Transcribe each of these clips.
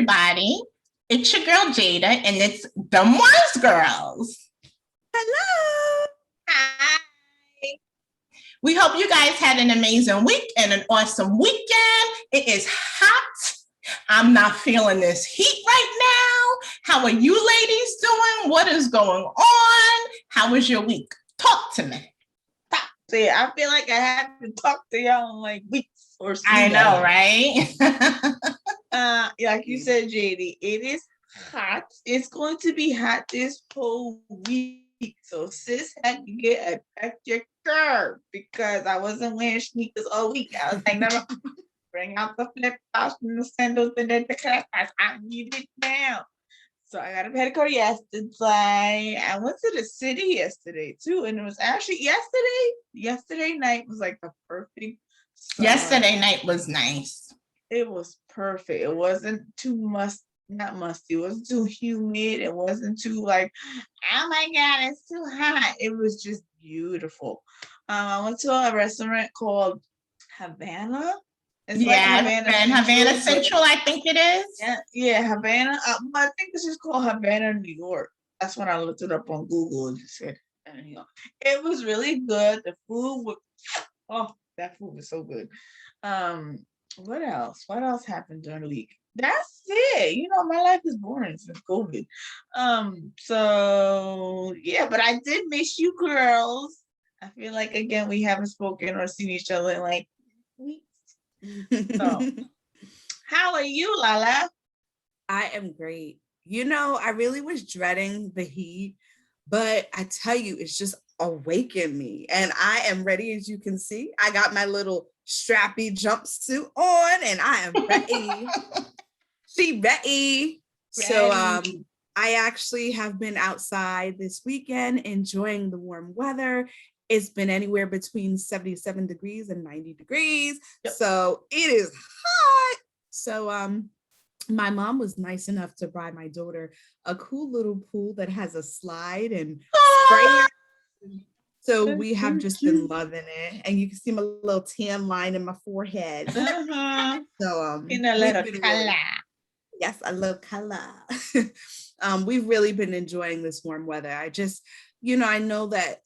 everybody. It's your girl Jada, and it's the Mars Girls. Hello. Hi. We hope you guys had an amazing week and an awesome weekend. It is hot. I'm not feeling this heat right now. How are you ladies doing? What is going on? How was your week? Talk to me. See, I feel like I have to talk to y'all in like weeks or so. I know, right? Like you said, JD, it is hot. It's going to be hot this whole week. So sis had to get a extra curve because I wasn't wearing sneakers all week. I was like, no, bring out the flip flops and the sandals and then the class. I need it now. So I got a pedicure yesterday. I went to the city yesterday too, and it was actually yesterday night was like the perfect summer. Yesterday night was nice. It was perfect. It wasn't too not musty. It wasn't too humid. It wasn't too like, oh my God, it's too hot. It was just beautiful. I went to a restaurant called Havana. It's like Havana Central, I think it is. Yeah, Havana. I think this is called Havana, New York. That's when I looked it up on Google and just said, it was really good. The food was, that food was so good. What else? What else happened during the week? That's it. My life is boring since COVID. So yeah, but I did miss you girls. I feel like again we haven't spoken or seen each other in like weeks. So, how are you, Lala? I am great. I really was dreading the heat, but I tell you, it's just awakened me. And I am ready, as you can see. I got my little strappy jumpsuit on, and I am ready. She ready. So I actually have been outside this weekend enjoying the warm weather. It's been anywhere between 77 degrees and 90 degrees. Yep. So it is hot. So my mom was nice enough to buy my daughter a cool little pool that has a slide and sprayer. So we have just been loving it. And you can see my little tan line in my forehead. Uh-huh. So in a little color. Yes, a little color. We've really been enjoying this warm weather. I just, I know that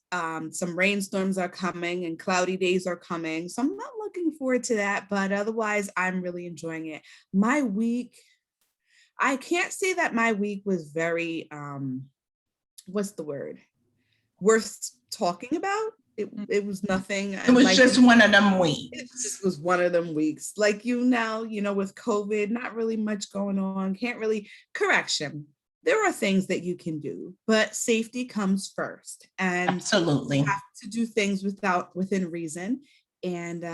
some rainstorms are coming and cloudy days are coming. So I'm not looking forward to that, but otherwise I'm really enjoying it. My week, I can't say that my week was very, what's the word? Worth talking about. It was nothing. It was just one of them weeks. It just was one of them weeks. Like with COVID, not really much going on. Can't really, correction. There are things that you can do, but safety comes first. And absolutely, you have to do things within reason. And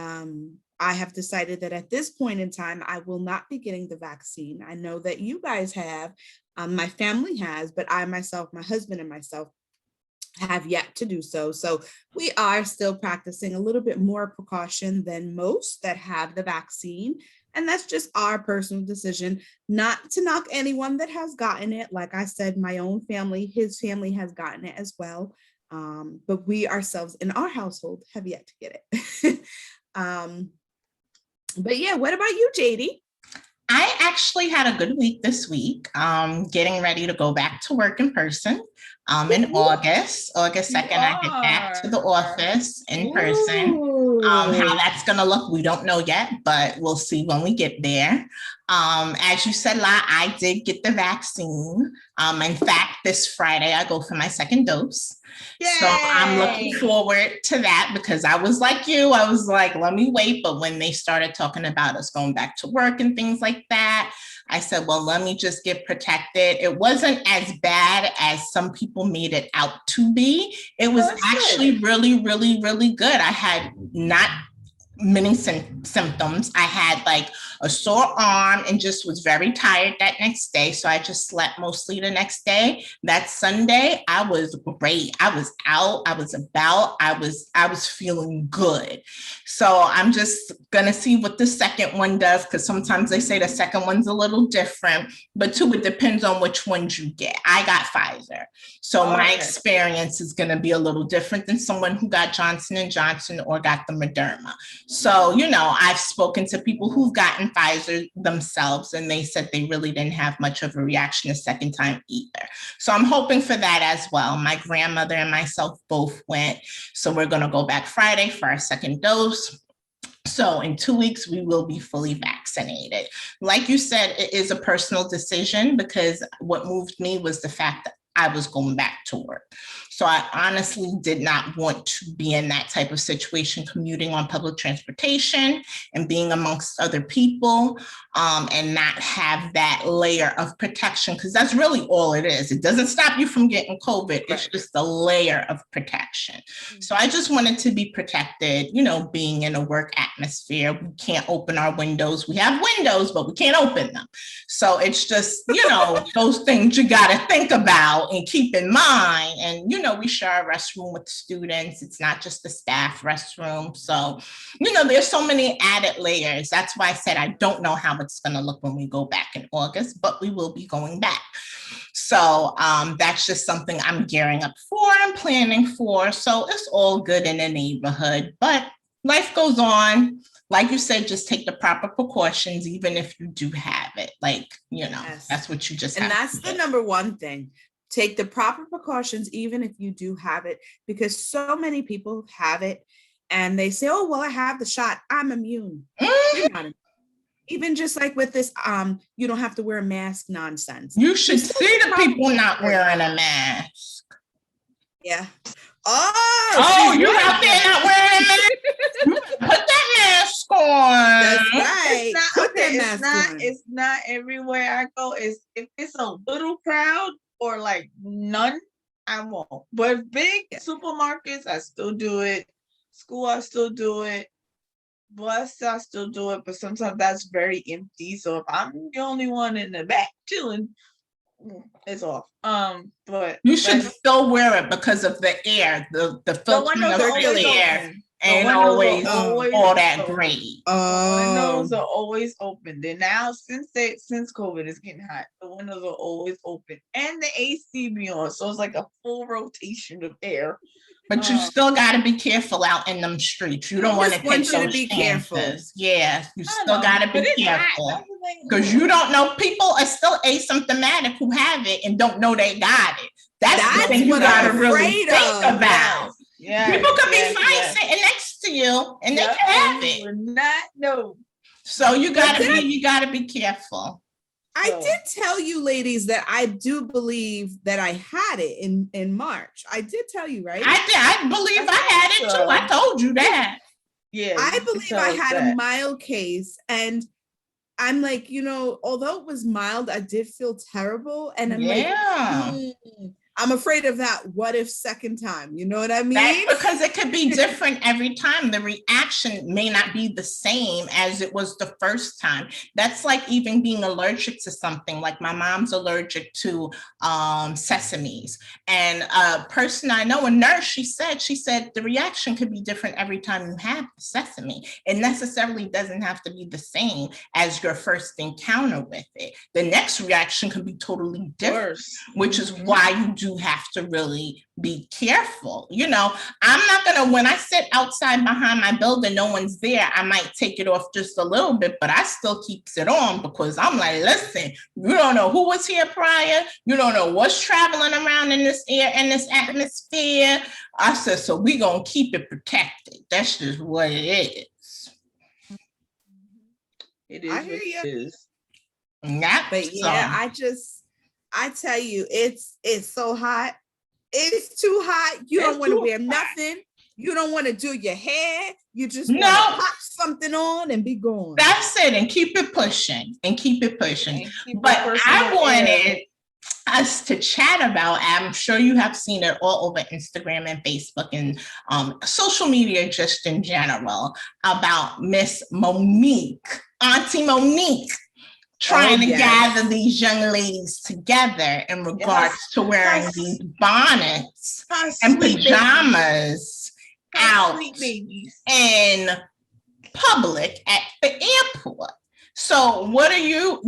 I have decided that at this point in time, I will not be getting the vaccine. I know that you guys have, my family has, but I myself, my husband and myself, have yet to do so. So we are still practicing a little bit more precaution than most that have the vaccine. And that's just our personal decision, not to knock anyone that has gotten it. Like I said, my own family, his family has gotten it as well. But we ourselves in our household have yet to get it. But yeah, what about you, JD? I actually had a good week this week, getting ready to go back to work in person. In August 2nd, I get back to the office in person. How that's going to look, we don't know yet, but we'll see when we get there. As you said, La, I did get the vaccine. In fact, this Friday, I go for my second dose. Yay! So I'm looking forward to that because I was like you, I was like, let me wait. But when they started talking about us going back to work and things like that, I said, well, let me just get protected. It wasn't as bad as some people made it out to be. It was actually really, really, really good. I had not many symptoms. I had like a sore arm and just was very tired that next day. So I just slept mostly the next day. That Sunday, I was great. I was out, I was about, I was feeling good. So I'm just gonna see what the second one does, because sometimes they say the second one's a little different, but too, it depends on which ones you get. I got Pfizer. So my experience is gonna be a little different than someone who got Johnson & Johnson or got the Moderna. So, I've spoken to people who've gotten Pfizer themselves, and they said they really didn't have much of a reaction the second time either. So I'm hoping for that as well. My grandmother and myself both went. So we're going to go back Friday for our second dose. So in 2 weeks, we will be fully vaccinated. Like you said, it is a personal decision, because what moved me was the fact that I was going back to work. So I honestly did not want to be in that type of situation, commuting on public transportation and being amongst other people, and not have that layer of protection, because that's really all it is. It doesn't stop you from getting COVID. It's just a layer of protection. So I just wanted to be protected, being in a work atmosphere. We can't open our windows. We have windows, but we can't open them. So it's just, those things you got to think about and keep in mind. And, we share a restroom with students. It's not just the staff restroom. So, there's so many added layers. That's why I said I don't know how it's going to look when we go back in August, but we will be going back. So that's just something I'm gearing up for and planning for. So it's all good in the neighborhood, but life goes on. Like you said, just take the proper precautions, even if you do have it. Yes. That's what you just have. And that's the number one thing. Take the proper precautions, even if you do have it, because so many people have it and they say, oh, well, I have the shot, I'm immune. You're not immune. Even just like with this, you don't have to wear a mask nonsense. You should see the people not wearing a mask. Yeah. Oh, you're out there not wearing a mask? Put that mask on. That's right. It's not everywhere I go. If it's a little crowd or like none, I won't. But big supermarkets, I still do it. School, I still do it. Bus, I still do it, but sometimes that's very empty. So if I'm the only one in the back chilling, it's off. But you should still wear it because of the air, the filtering of the air. And always all that great. The windows are always open. Then now, since COVID is getting hot, the windows are always open, and the AC be on, so it's like a full rotation of air. But you still got to be careful out in them streets. You don't want to take those chances. Careful. Yeah, you still got to be careful, because you don't know. People are still asymptomatic who have it and don't know they got it. That's the thing you got to really think about. Yeah, people could be fine sitting next to you and they can have it. No. So you gotta be careful. I did tell you, ladies, that I do believe that I had it in March. I did tell you, right? I did. I believe I had it too. I told you that. Yeah. I believe I had a mild case, and I'm like, although it was mild, I did feel terrible, and I'm like, I'm afraid of that what if second time. You know what I mean? That's because it could be different every time. The reaction may not be the same as it was the first time. That's like even being allergic to something. Like my mom's allergic to sesames. And a person I know, a nurse, she said the reaction could be different every time you have the sesame. It necessarily doesn't have to be the same as your first encounter with it. The next reaction could be totally different, which is why you do have to really be careful. I'm not gonna, when I sit outside behind my building, no one's there, I might take it off just a little bit, but I still keeps it on, because I'm like, listen, you don't know who was here prior, you don't know what's traveling around in this air, in this atmosphere. I said, so we gonna keep it protected. That's just what it is. It is. I hear you. It is. But yeah, I tell you, it's so hot. It's too hot. You don't want to wear nothing. You don't want to do your hair. You just want to pop something on and be gone. That's it. And keep it pushing. But I wanted us to chat about, I'm sure you have seen it all over Instagram and Facebook and social media just in general, about Miss Monique, Auntie Monique, trying to gather these young ladies together in regards to wearing these bonnets and pajamas out in public at the airport. So what are your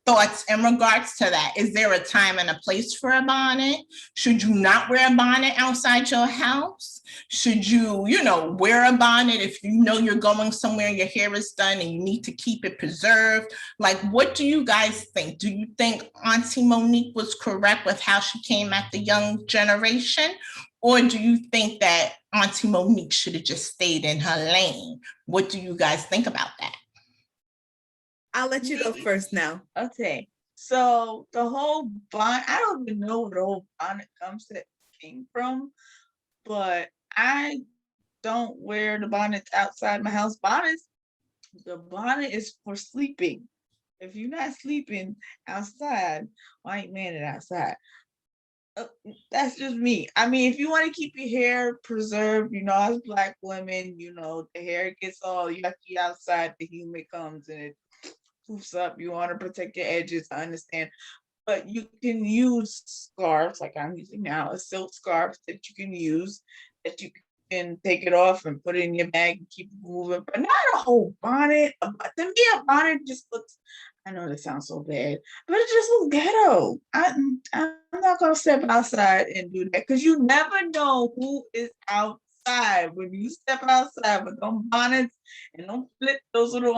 thoughts in regards to that? Is there a time and a place for a bonnet? Should you not wear a bonnet outside your house? Should you, wear a bonnet if you know you're going somewhere and your hair is done and you need to keep it preserved? Like, what do you guys think? Do you think Auntie Monique was correct with how she came at the young generation? Or do you think that Auntie Monique should have just stayed in her lane? What do you guys think about that? I'll let you go first now. Okay. So the whole bonnet, I don't even know where the whole bonnet concept came from, but I don't wear the bonnets outside my house. The bonnet is for sleeping. If you're not sleeping outside, why ain't man it outside? That's just me. I mean, if you want to keep your hair preserved, as Black women, the hair gets all yucky outside, the humid comes and it poofs up. You want to protect your edges, I understand. But you can use scarves like I'm using now, a silk scarf that you can use, that you can take it off and put it in your bag and keep it moving, but not a whole bonnet. To me, a bonnet just looks, I know that sounds so bad, but it just looks ghetto. I'm not going to step outside and do that because you never know who is outside when you step outside with those bonnets and don't flip those little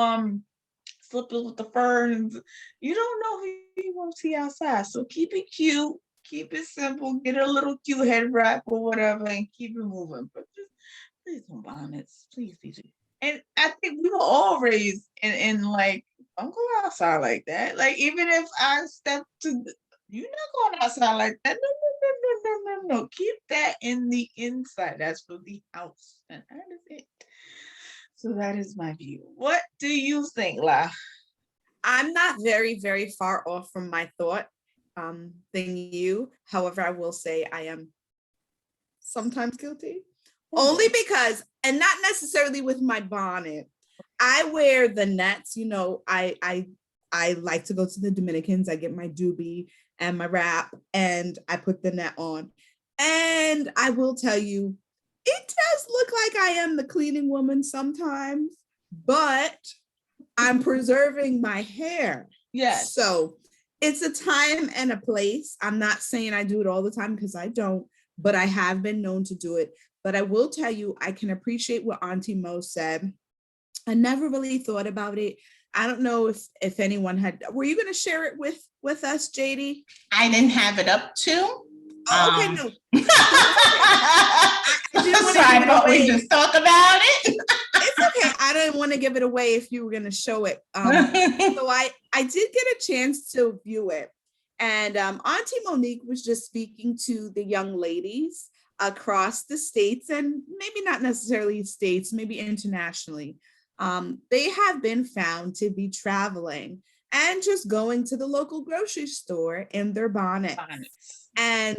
slippers with the ferns. You don't know who you won't see outside. So keep it cute, keep it simple, get a little cute head wrap or whatever, and keep it moving. But just please don't bonnets, please. And I think we were all raised in like, don't go outside like that. Like even if I step to, you're not going outside like that. No. Keep that in the inside. That's for the house, and that is it. So that is my view. What do you think, La? I'm not very, very far off from my thought than you. However, I will say I am sometimes guilty. Only because, and not necessarily with my bonnet. I wear the nets, I like to go to the Dominicans. I get my doobie and my wrap and I put the net on. And I will tell you, it does look like I am the cleaning woman sometimes, but I'm preserving my hair. Yes. So it's a time and a place. I'm not saying I do it all the time because I don't, but I have been known to do it. But I will tell you, I can appreciate what Auntie Mo said. I never really thought about it. I don't know if anyone had, were you going to share it with us, JD? I didn't have it up to. Oh, okay, no. Sorry, but we just talk about it. It's okay. I didn't want to give it away if you were going to show it. So I did get a chance to view it. And Auntie Monique was just speaking to the young ladies across the states, and maybe not necessarily states, maybe internationally. They have been found to be traveling and just going to the local grocery store in their bonnets. And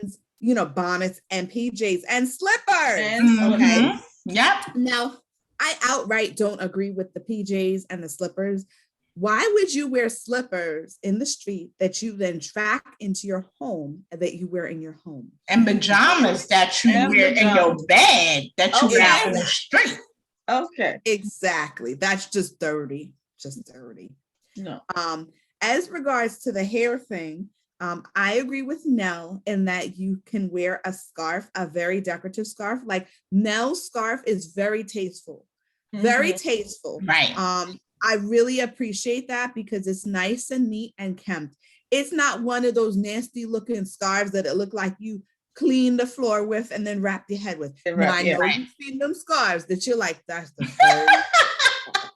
bonnets and PJs and slippers. Okay. Yep. Now, I outright don't agree with the PJs and the slippers. Why would you wear slippers in the street that you then track into your home, that you wear in your home? And pajamas that you wear in your bed that you wear out on the street. Okay. Exactly. That's just dirty. Just dirty. No. As regards to the hair thing, I agree with Nell in that you can wear a scarf, a very decorative scarf. Like Nell's scarf is very tasteful, very tasteful. Right. I really appreciate that because it's nice and neat and kempt. It's not one of those nasty looking scarves that it look like you clean the floor with and then wrap your head with. You've seen them scarves that you're like, that's the dirty.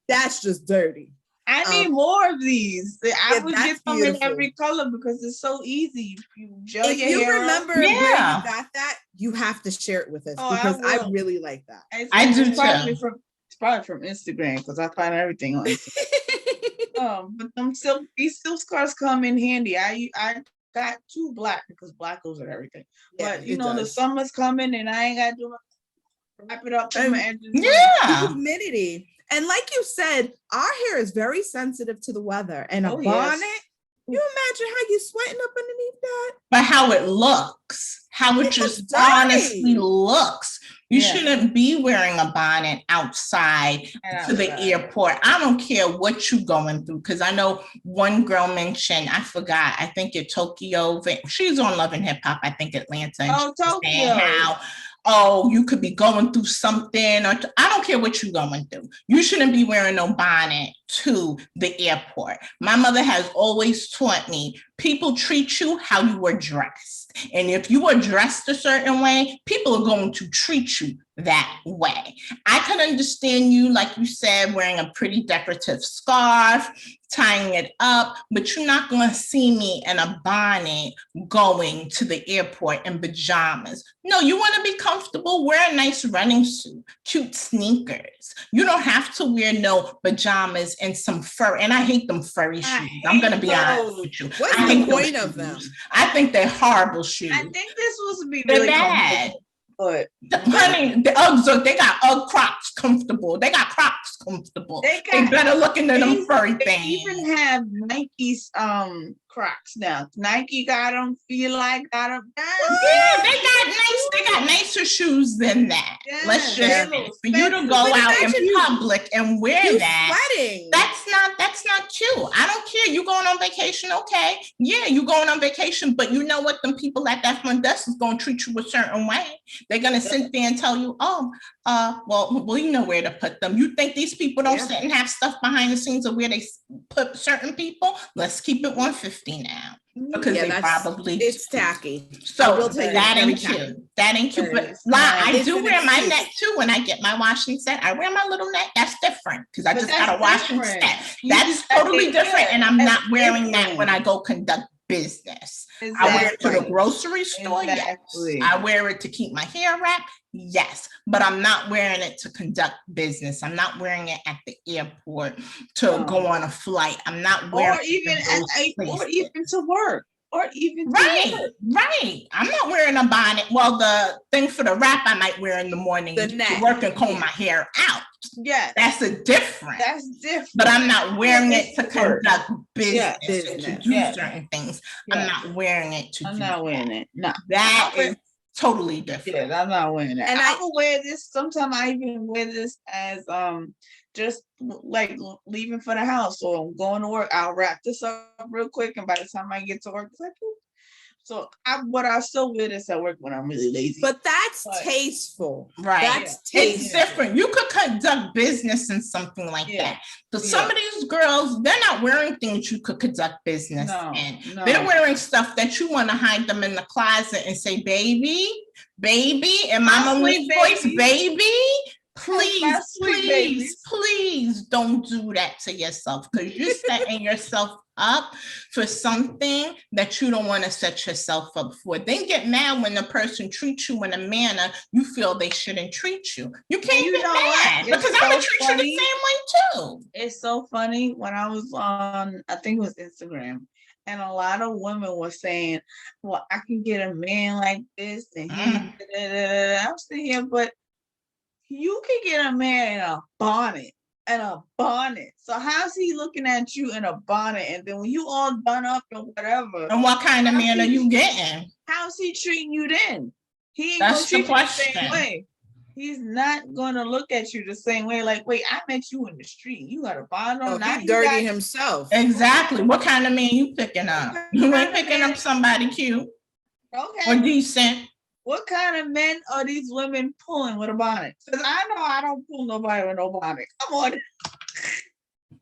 That's just dirty. I need more of these. I would get them beautiful. in every color because it's so easy. If you remember where you got that, you have to share it with us because I really like that. I do too. It's probably from Instagram because I find everything on Instagram. But these silk scarves come in handy. I got 2 black because black goes with everything. Yeah, but the summer's coming and I ain't got to do wrap it up to my edges. Yeah. Humidity. And like you said, our hair is very sensitive to the weather. And a bonnet, you imagine how you sweating up underneath that? But how it looks, how it just honestly looks. You shouldn't be wearing a bonnet outside to the airport. I don't care what you're going through, because I know one girl mentioned, I forgot, I think at Tokyo, she's on Love and Hip Hop, I think Atlanta. Oh, Tokyo. Oh, you could be going through something, or I don't care what you're going through. You shouldn't be wearing no bonnet to the airport. My mother has always taught me, people treat you how you were dressed. And if you were dressed a certain way, people are going to treat you that way. I can understand you, like you said, wearing a pretty decorative scarf, tying it up, but you're not going to see me in a bonnet going to the airport in pajamas. No, you want to be comfortable, wear a nice running suit, cute sneakers. You don't have to wear no pajamas and some fur. And I hate them furry shoes. I'm going to be honest with you. What's the point of them? I think they're horrible shoes. I think this was to be really bad. But honey, the Uggs, they got Ugg Crocs comfortable. They got Crocs comfortable. They better looking than them furry things. They even have Nike's Crocs now. Nike got them. Feel like got them. Yeah, they got nicer shoes than that. Yeah, let's just say, for you to go out in public and wear that. Sweating. That's not cute. I don't care. You going on vacation, okay? Yeah, you going on vacation, but you know what? Them people at that front desk is going to treat you a certain way. They're going to sit there and tell you, well, you know where to put them. You think these people don't sit and have stuff behind the scenes of where they put certain people? Let's keep it 150 now. Because they probably it's tacky. So that ain't cute. That ain't cute. But I do wear my net too when I get my washing set. I wear my little net. That's different because I just got a washing set. That's totally different. And I'm not wearing that when I go conduct business. I wear it to the grocery store. Yes. I wear it to keep my hair wrapped. Yes, but I'm not wearing it to conduct business. I'm not wearing it at the airport to go on a flight. I'm not wearing or even to work. Or even right. I'm not wearing a bonnet. Well, the thing for the wrap I might wear in the morning to work and comb my hair out. Yeah, that's different. That's different. But I'm not wearing it to conduct business to do certain things. I'm not wearing it to. I'm not wearing it. No, that is totally different. Yeah, I'm not wearing that. And I will wear this. Sometimes I even wear this as just like leaving for the house or going to work. I'll wrap this up real quick, and by the time I get to work, it's like, so I still wear this at work when I'm really lazy. But that's tasteful, right? That's tasteful. It's different. You could conduct business in something like that. So some of these girls, they're not wearing things you could conduct business in. No. They're wearing stuff that you want to hide them in the closet and say, baby, in Mama Lee's voice, baby. Please don't do that to yourself, because you're setting yourself up for something that you don't want to set yourself up for. Then get mad when the person treats you in a manner you feel they shouldn't treat you. You can't get mad because I'm gonna treat you the same way too. It's so funny. When I was on, I think it was Instagram, and a lot of women were saying, well, I can get a man like this and I'm sitting here, but you can get a man in a bonnet. So how's he looking at you in a bonnet? And then when you all done up or whatever. And what kind of man are you getting? How's he treating you then? He ain't gonna treat you the same way. He's not gonna look at you the same way. Like, wait, I met you in the street. You got a bonnet on. He's dirty himself. Exactly. What kind of man you picking up? You ain't picking up somebody cute. Okay. Or decent. What kind of men are these women pulling with a bonnet? Because I know I don't pull nobody with no bonnet. Come on.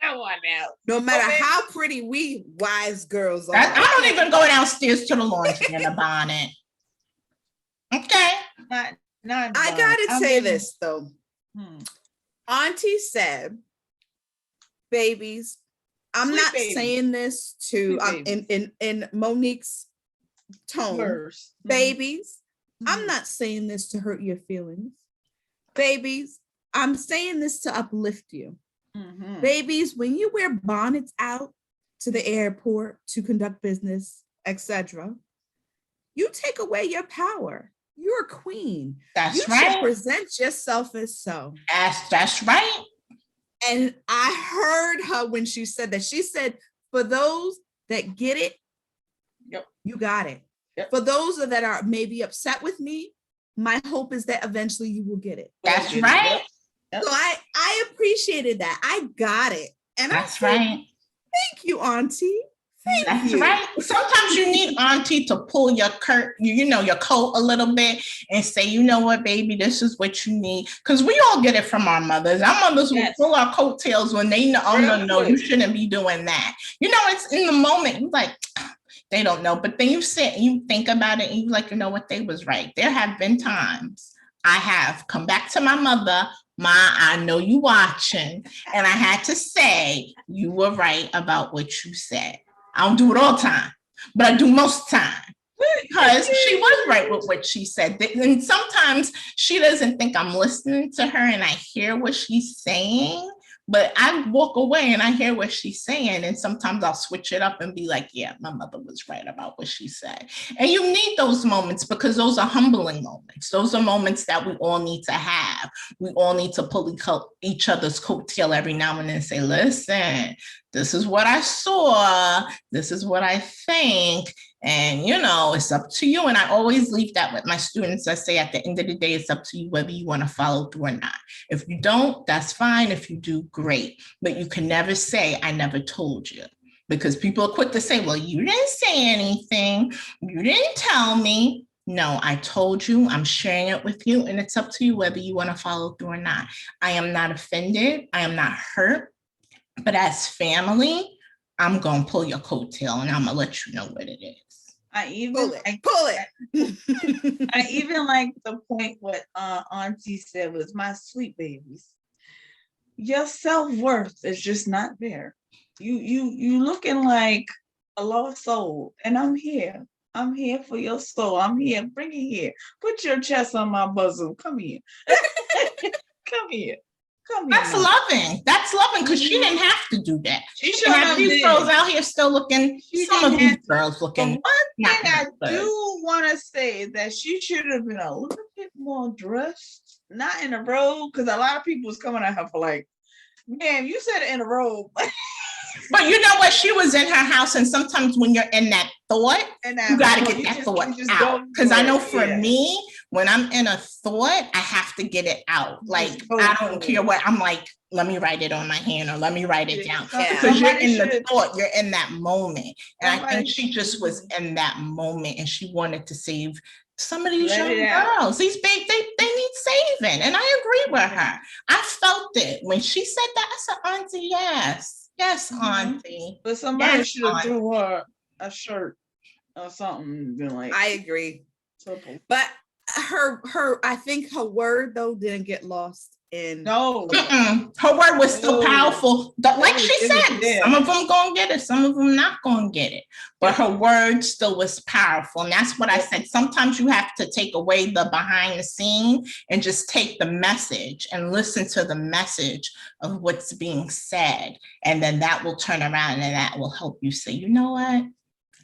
Come on now. No matter how pretty we wise girls are. I don't even go downstairs to the laundry in a bonnet. Okay. Not I gotta say this though. Auntie said, babies, I'm not saying this to in Monique's tone. Babies. I'm not saying this to hurt your feelings. Babies, I'm saying this to uplift you. Babies, when you wear bonnets out to the airport to conduct business, etc., you take away your power. You're a queen. That's right. You should present yourself as so. That's right. And I heard her when she said that. She said, for those that get it, you got it. Yep. For those that are maybe upset with me, my hope is that eventually you will get it. That's right. Yep. So I appreciated that. I got it. And That's I said, right. thank you, Auntie. Thank That's you. right. Sometimes you need Auntie to pull your your coat a little bit and say, you know what, baby, this is what you need. Because we all get it from our mothers. Our mothers will pull our coattails when they know, oh, no, you shouldn't be doing that. You know, it's in the moment. You're like, they don't know. But then you sit and you think about it and you're like, you know what, they was right. There have been times I have come back to my mother, Ma, I know you watching. And I had to say, you were right about what you said. I don't do it all the time, but I do most time because she was right with what she said. And sometimes she doesn't think I'm listening to her and I hear what she's saying, but I walk away and I hear what she's saying. And sometimes I'll switch it up and be like, yeah, my mother was right about what she said. And you need those moments because those are humbling moments. Those are moments that we all need to have. We all need to pull each other's coattail every now and then and say, listen, this is what I saw. This is what I think. And, you know, it's up to you. And I always leave that with my students. I say, at the end of the day, it's up to you whether you want to follow through or not. If you don't, that's fine. If you do, great. But you can never say, I never told you. Because people are quick to say, well, you didn't say anything. You didn't tell me. No, I told you, I'm sharing it with you, and it's up to you whether you want to follow through or not. I am not offended. I am not hurt. But as family, I'm going to pull your coattail and I'm going to let you know what it is. I even pull it. I even like the point what Auntie said was, my sweet babies, your self-worth is just not there. You looking like a lost soul, and I'm here. I'm here for your soul. I'm here. Bring it here. Put your chest on my bosom. Come here. Come here. Come here. That's loving. That's loving because she didn't have to do that. She should have these girls out here still looking. Some of these girls looking. But one thing I do want to say that she should have been a little bit more dressed, not in a robe, because a lot of people was coming at her for like, man, you said it in a robe. But you know what? She was in her house, and sometimes when you're in that thought, you got to get that thought out. Because I know for me, when I'm in a thought, I have to get it out. Like, I don't care what, I'm like, let me write it on my hand or let me write it down. Because you're in the thought, you're in that moment. And I think she just was in that moment and she wanted to save some of these young girls. These they need saving. And I agree with her. I felt it. When she said that, I said, Auntie, yes. Yes, Auntie. But somebody should have threw her a shirt or something. Been like, I agree. But her I think her word though didn't get lost in her word was still powerful. Like she said, some of them gonna get it, some of them not gonna get it. But her word still was powerful. And that's what I said. Sometimes you have to take away the behind the scene and just take the message and listen to the message of what's being said. And then that will turn around and that will help you say, you know what?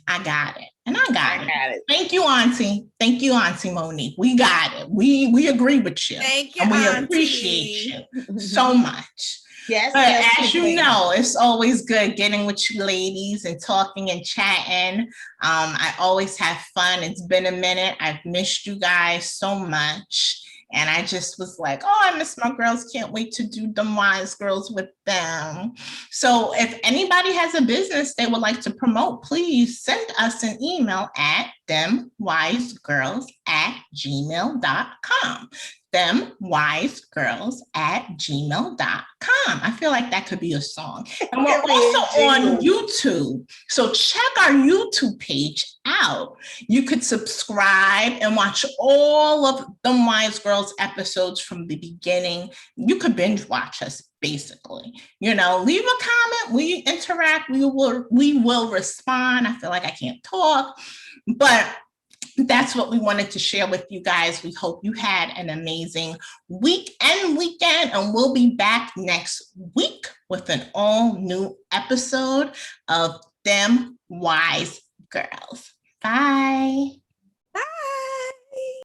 I got it. And I got it. Thank you, Auntie. Thank you, Auntie Monique. We got it. We agree with you. Thank you, and we Auntie. Appreciate you so much. Yes. But as you know, it's always good getting with you ladies and talking and chatting. I always have fun. It's been a minute. I've missed you guys so much. And I just was like, oh, I miss my girls. Can't wait to do Them Wise Girls with them. So if anybody has a business they would like to promote, please send us an email at themwisegirls@gmail.com. themwisegirls@gmail.com. I feel like that could be a song. And we're also on YouTube. So check our YouTube page out. You could subscribe and watch all of Them Wise Girls episodes from the beginning. You could binge watch us, basically. You know, leave a comment. We interact. We will respond. I feel like I can't talk, but that's what we wanted to share with you guys. We hope you had an amazing weekend, and we'll be back next week with an all new episode of Them Wise Girls. Bye. Bye.